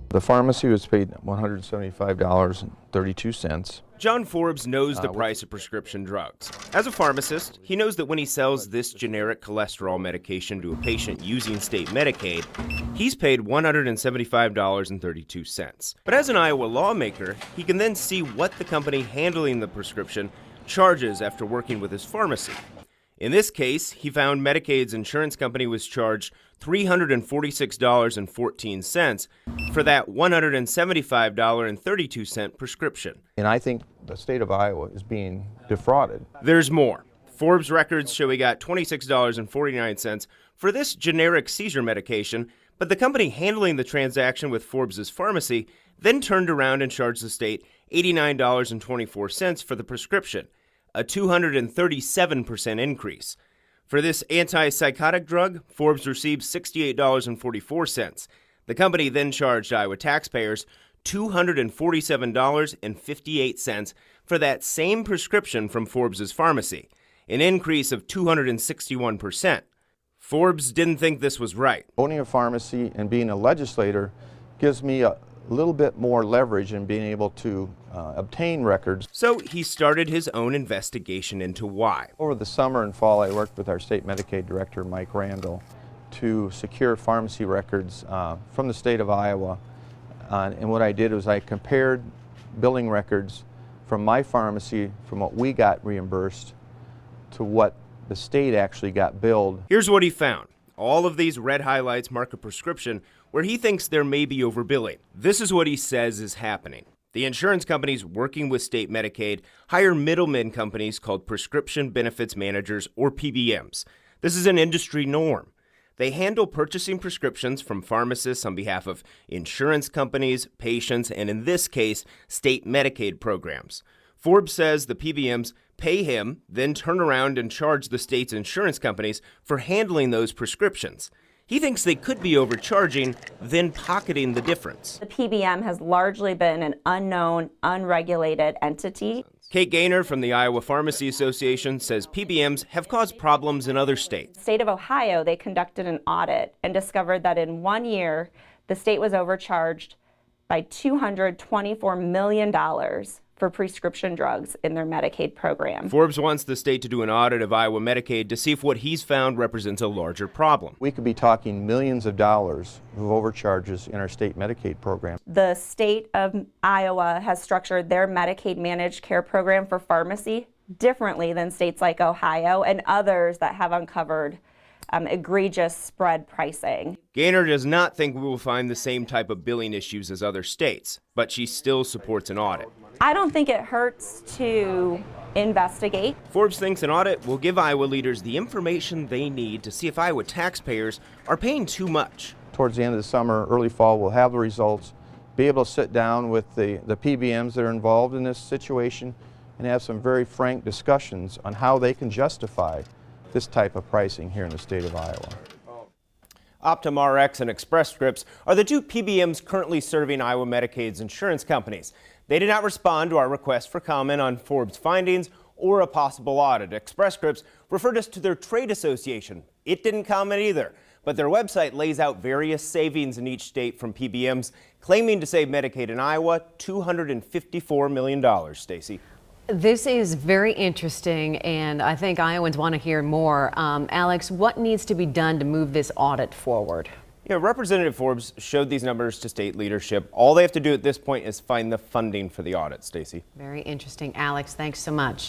The pharmacy was paid $175.32. John Forbes knows the price of prescription drugs. As a pharmacist, he knows that when he sells this generic cholesterol medication to a patient using state Medicaid, he's paid $175.32. But as an Iowa lawmaker, he can then see what the company handling the prescription charges after working with his pharmacy. In this case, he found Medicaid's insurance company was charged $346.14 for that $175.32 prescription. And I think the state of Iowa is being defrauded. There's more. Forbes records show he got $26.49 for this generic seizure medication, but the company handling the transaction with Forbes' pharmacy then turned around and charged the state $89.24 for the prescription, a 237% increase. For this antipsychotic drug, Forbes received $68.44. The company then charged Iowa taxpayers $247.58 for that same prescription from Forbes' pharmacy, an increase of 261%. Forbes didn't think this was right. Owning a pharmacy and being a legislator gives me a little bit more leverage in being able to obtain records. So he started his own investigation into why. Over the summer and fall, I worked with our state Medicaid director, Mike Randall, to secure pharmacy records from the state of Iowa. And what I did was I compared billing records from my pharmacy, from what we got reimbursed, to what the state actually got billed. Here's what he found. All of these red highlights mark a prescription where he thinks there may be overbilling. This is what he says is happening. The insurance companies working with state Medicaid hire middlemen companies called prescription benefits managers, or PBMs. This is an industry norm. They handle purchasing prescriptions from pharmacists on behalf of insurance companies, patients, and in this case, state Medicaid programs. Forbes says the PBMs pay him, then turn around and charge the state's insurance companies for handling those prescriptions. He thinks they could be overcharging, then pocketing the difference. The PBM has largely been an unknown, unregulated entity. Kate Gaynor from the Iowa Pharmacy Association says PBMs have caused problems in other states. The state of Ohio, they conducted an audit and discovered that in 1 year, the state was overcharged by $224 million for prescription drugs in their Medicaid program. Forbes wants the state to do an audit of Iowa Medicaid to see if what he's found represents a larger problem. We could be talking millions of dollars of overcharges in our state Medicaid program. The state of Iowa has structured their Medicaid managed care program for pharmacy differently than states like Ohio and others that have uncovered egregious spread pricing. Gaynor does not think we will find the same type of billing issues as other states, but she still supports an audit. I don't think it hurts to investigate. Forbes thinks an audit will give Iowa leaders the information they need to see if Iowa taxpayers are paying too much. Towards the end of the summer, early fall, we'll have the results, be able to sit down with the PBMs that are involved in this situation and have some very frank discussions on how they can justify this type of pricing here in the state of Iowa. Optum Rx and Express Scripts are the two PBMs currently serving Iowa Medicaid's insurance companies. They did not respond to our request for comment on Forbes' findings or a possible audit. Express Scripts referred us to their trade association. It didn't comment either, but their website lays out various savings in each state from PBMs, claiming to save Medicaid in Iowa $254 million. Stacey. This is very interesting, and I think Iowans want to hear more. Alex, what needs to be done to move this audit forward? Yeah, Representative Forbes showed these numbers to state leadership. All they have to do at this point is find the funding for the audit, Stacey. Very interesting. Alex, thanks so much.